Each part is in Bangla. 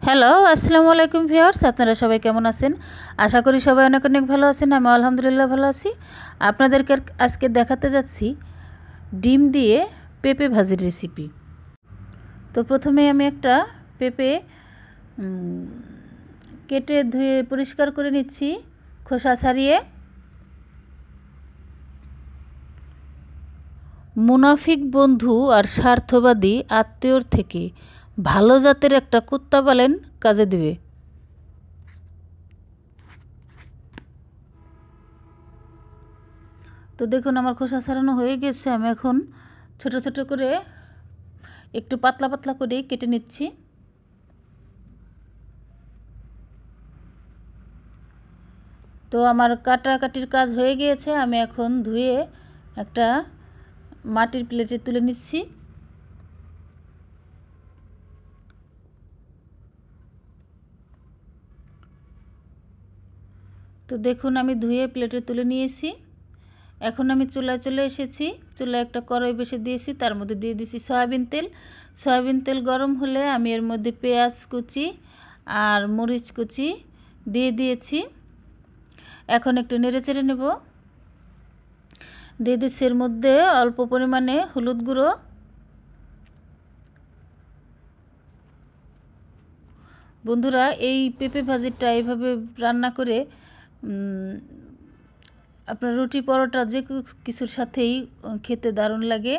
হ্যালো, আসসালামু আলাইকুম ভিউয়ার্স। আপনারা সবাই কেমন আছেন? আশা করি সবাই অনেক অনেক ভালো আছেন। আমি আলহামদুলিল্লাহ ভালো আছি। আপনাদেরকে আজকে দেখাতে যাচ্ছি ডিম দিয়ে পেঁপে ভাজির রেসিপি। তো প্রথমে আমি একটা পেঁপে কেটে ধুয়ে পরিষ্কার করে নিচ্ছি, খোসা ছাড়িয়ে। মুনাফিক বন্ধু আর স্বার্থবাদী আত্মীয়র থেকে ভালো জাতের একটা কুত্তা পালেন কাজে দিবে। তো দেখুন আমার খোসা ছাড়ানো হয়ে গেছে। আমি এখন ছোট ছোট করে একটু পাতলা পাতলা করে কেটে নিচ্ছি। তো আমার কাটাকাটির কাজ হয়ে গিয়েছে। আমি এখন ধুয়ে একটা মাটির প্লেটে তুলে নিচ্ছি। তো দেখুন আমি ধুয়ে প্লেটে তুলে নিয়েছি। এখন আমি চুলায় চলে এসেছি। চুলায় একটা কড়াই বসে দিয়েছি, তার মধ্যে দিয়ে দিয়েছি সয়াবিন তেল। সয়াবিন তেল গরম হলে আমি এর মধ্যে পেঁয়াজ কুচি আর মরিচ কুচি দিয়ে দিয়েছি। এখন একটু নেড়ে চেড়ে নেব। দিয়ে দিচ্ছি এর মধ্যে অল্প পরিমাণে হলুদ গুঁড়ো, বন্ধুরা এই পেঁপে ভাজিটা এইভাবে রান্না করে আপনার রুটি পরোটা যে কিছুর সাথেই খেতে দারুণ লাগে,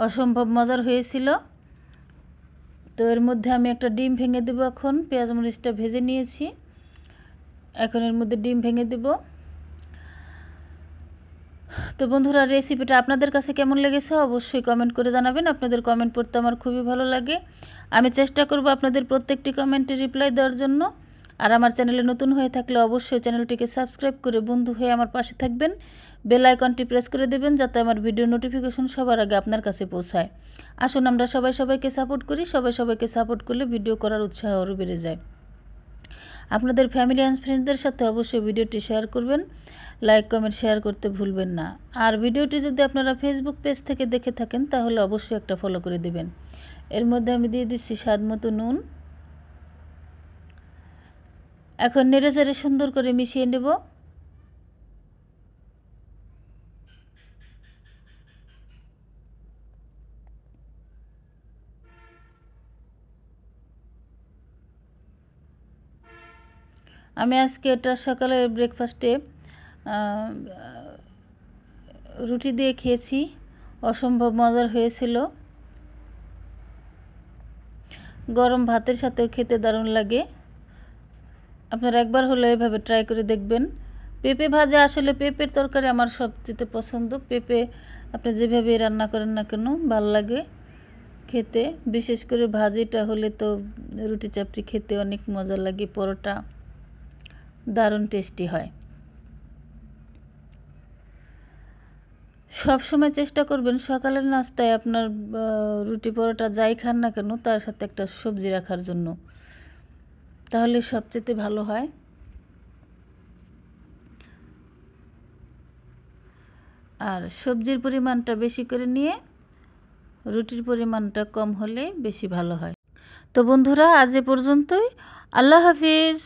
অসম্ভব মজার হয়েছিল। তো এর মধ্যে আমি একটা ডিম ভেঙে দেবো। এখন পেঁয়াজ মরিচটা ভেজে নিয়েছি, এখন এর মধ্যে ডিম ভেঙে দেব। তো বন্ধুরা রেসিপিটা আপনাদের কাছে কেমন লেগেছে অবশ্যই কমেন্ট করে জানাবেন। আপনাদের কমেন্ট পড়তে আমার খুবই ভালো লাগে। আমি চেষ্টা করব আপনাদের প্রত্যেকটি কমেন্টে রিপ্লাই দেওয়ার জন্য। আর আমার চ্যানেলে নতুন হয়ে থাকলে অবশ্যই চ্যানেলটিকে সাবস্ক্রাইব করে বন্ধু হয়ে আমার পাশে থাকবেন। বেল আইকনটি প্রেস করে দেবেন যাতে আমার ভিডিও নোটিফিকেশন সবার আগে আপনার কাছে পৌঁছায়। আসুন আমরা সবাই সবাইকে সাপোর্ট করি। সবাই সবাইকে সাপোর্ট করলে ভিডিও করার উৎসাহ আরও বেড়ে যায়। আপনাদের ফ্যামিলি অ্যান্ড ফ্রেন্ডসদের সাথে অবশ্যই ভিডিওটি শেয়ার করবেন। লাইক কমেন্ট শেয়ার করতে ভুলবেন না। আর ভিডিওটি যদি আপনারা ফেসবুক পেজ থেকে দেখে থাকেন তাহলে অবশ্যই একটা ফলো করে দেবেন। এর মধ্যে আমি দিয়ে দিচ্ছি স্বাদ মতো নুন। এখন নেড়ে চেড়ে সুন্দর করে মিশিয়ে নেব। আমি আজকে এটা সকালে ব্রেকফাস্টে রুটি দিয়ে খেয়েছি, অসম্ভব মজার হয়েছিল। গরম ভাতের সাথেও খেতে দারুণ লাগে। আপনারা একবার হলে এভাবে ট্রাই করে দেখবেন। পেঁপে ভাজা আসলে পেঁপের তরকারি আমার সবচেয়ে পছন্দ। পেঁপে আপনি যেভাবে রান্না করেন না কেন ভালো লাগে খেতে। বিশেষ করে ভাজিটা হলে তো রুটি চাপড়ি খেতে অনেক মজা লাগে, পরোটা দারুণ টেস্টি হয়। সব সময় চেষ্টা করবেন সকালের নাস্তায় আপনার রুটি পরোটা যাই খান না কেন তার সাথে একটা সবজি রাখার জন্য, তাহলে সবচেয়ে ভালো হয়। আর সবজির পরিমাণটা বেশি করে নিয়ে রুটির পরিমাণটা কম হলে বেশি ভালো হয়। তো বন্ধুরা আজ এ পর্যন্তই। আল্লাহ হাফিজ।